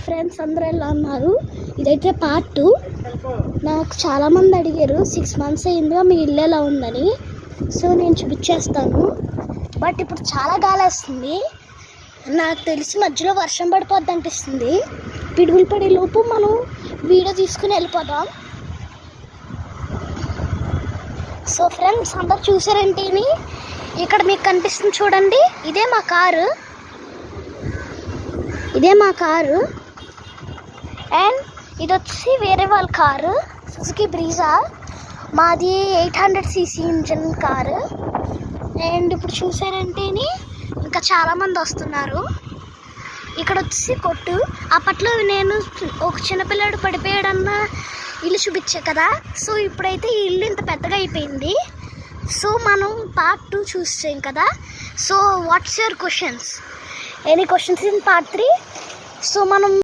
Friends అందరూ ఎలా ఉన్నారు? ఇదైతే పార్ట్ 2. నాకు చాలామంది అడిగారు 6 months అయిందిగా మీ ఇల్లు ఎలా ఉందని. సో నేను చూపించేస్తాను. బట్ ఇప్పుడు చాలా గాలి వస్తుంది. నాకు తెలిసి మధ్యలో వర్షం పడిపోద్ది అనిపిస్తుంది. పిడుగులు పడే లోపు మనం వీడియో తీసుకుని వెళ్ళిపోదాం. సో ఫ్రెండ్స్ అందరు చూసారంటే ఇక్కడ మీకు కనిపిస్తుంది చూడండి, ఇదే మా కారు అండ్ ఇది వచ్చి వేరే వాళ్ళ కారు సుజుకి బ్రీజా. మాది 800cc ఇంజన్ కారు. అండ్ ఇప్పుడు చూసారంటే ఇంకా చాలామంది వస్తున్నారు. ఇక్కడ వచ్చి కొట్టు, అప్పట్లో నేను ఒక చిన్నపిల్లాడు పడిపోయాడన్న ఇల్లు చూపించా కదా. సో ఇప్పుడైతే ఈ ఇల్లు ఇంత పెద్దగా అయిపోయింది. సో మనం పార్ట్ 2 చూసాం కదా. So what's your questions? Any questions in part 3? So మనం